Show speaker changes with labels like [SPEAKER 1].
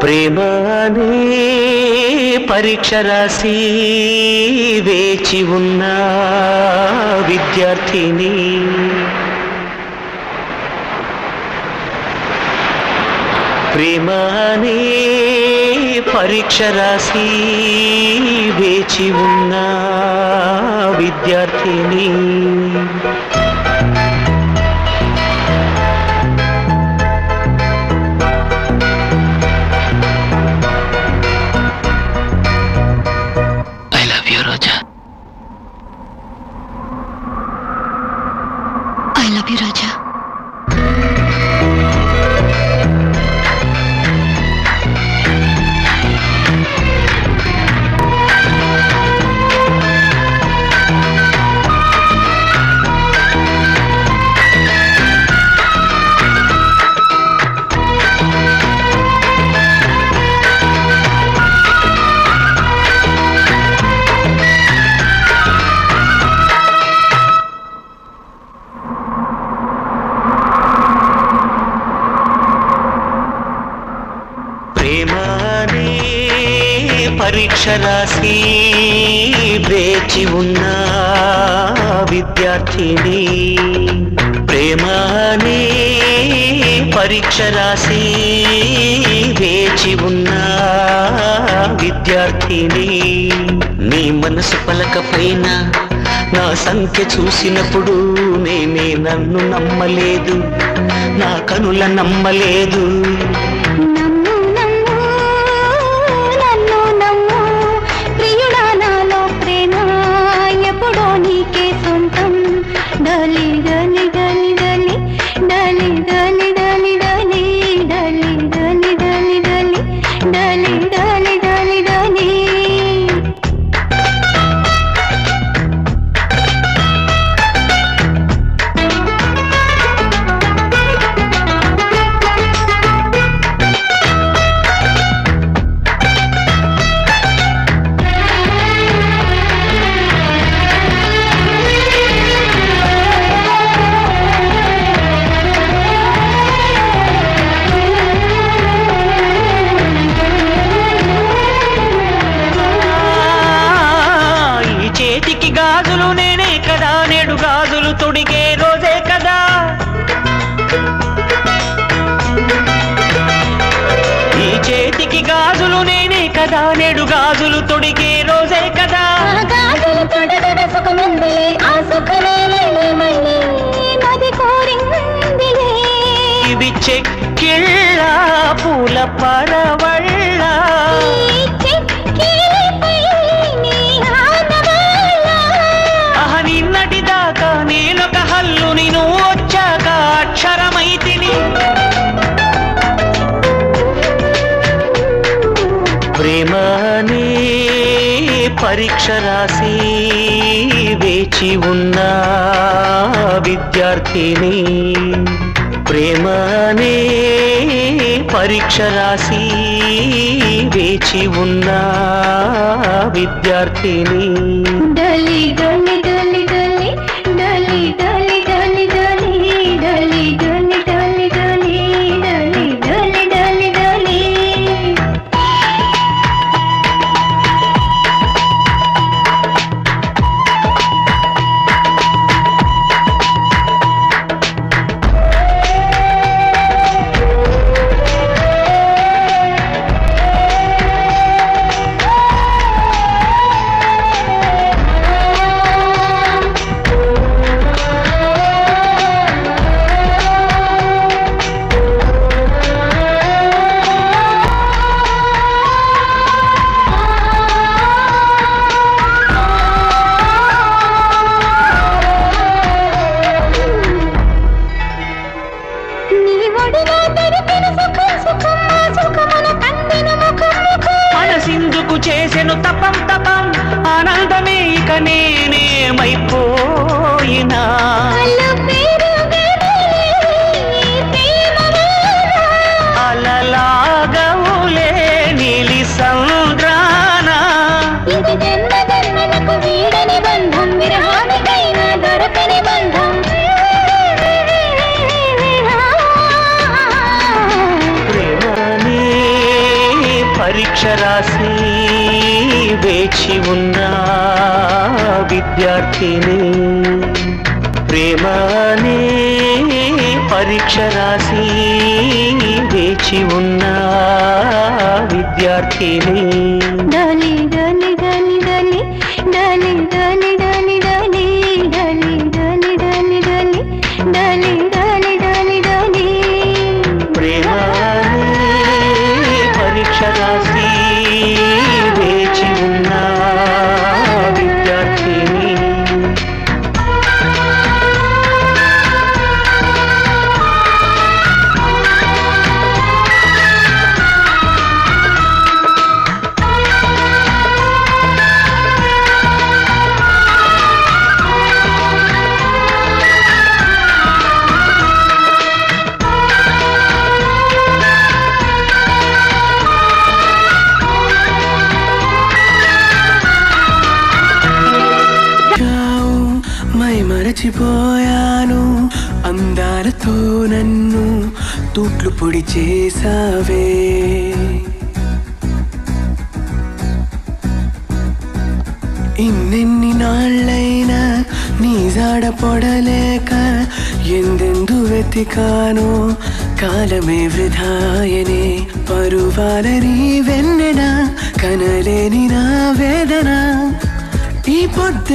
[SPEAKER 1] ప్రేమ అనే పరీక్ష రాసి వేచి ఉన్న విద్యార్థిని ప్రేమ అనే పరీక్ష రాసి వేచి ఉన్న విద్యార్థిని
[SPEAKER 2] రాజా
[SPEAKER 1] పరీక్ష రాసి వేచి ఉన్న విద్యార్థిని ప్రేమ అనే పరీక్ష రాసి వేచి ఉన్న విద్యార్థిని నీ మనసు పలకపైన నా సంఖ్య చూసినప్పుడు నేనే నన్ను నమ్మలేదు నా కనుల నమ్మలేదు గాజులు నేనే కదా నేడు గాజులు తొడిగే రోజే కదా ఈ చేతికి గాజులు నేనే కదా నేడు గాజులు తొడిగే రోజే కదా
[SPEAKER 2] గాజులు తొడగడ సుఖముందే ఆ సుఖమే మళ్ళీ మది కోరిందిలే
[SPEAKER 1] ఇది చెక్కిళ్ళ పూల పరవళ్ళ నిన్నటిదాకా నేనొక హల్లుని నువ్వు వచ్చాక అక్షరమైతిని ప్రేమ అనే పరీక్ష రాసి వేచి ఉన్న విద్యార్థిని ప్రేమ అనే పరీక్ష రాసి వేచి ఉన్న విద్యార్థిని
[SPEAKER 2] డలి డలి డలి డలి డలి డలి డలి డలి డలి డలి డలి డలి డలి డలి డలి
[SPEAKER 1] మనసిందుకు చేసెను తపం తపం ఆనందమే ఇక నేనేమైపోయినా అలలాగవులే నీలి సంద్రానా
[SPEAKER 2] వీడని బంధం విరహానికైనా దొరకని బంధం
[SPEAKER 1] పరీక్ష రాసి వేచి ఉన్న విద్యార్థిని ప్రేమనే పరీక్ష రాసి వేచి ఉన్న విద్యార్థిని
[SPEAKER 2] డలి డలి డలి డలి డలి డలి డలి డలి డలి డలి డలి డలి డలి డలి డలి డలి
[SPEAKER 1] ప్రేమనే పరీక్ష రాసి వేచి ఉన్న విద్యార్థిని
[SPEAKER 3] మరచిపోయాను అందాలతో నన్ను తూట్లు పొడి చేసావే ఇన్నెన్ని నాళ్ళైనా నీ జాడ పొడలేక ఎందెందు వెతికానో కాలమే వృధాయనే పరువాలని వెన్నెన కనలేని నా వేదన ఈ పొద్దు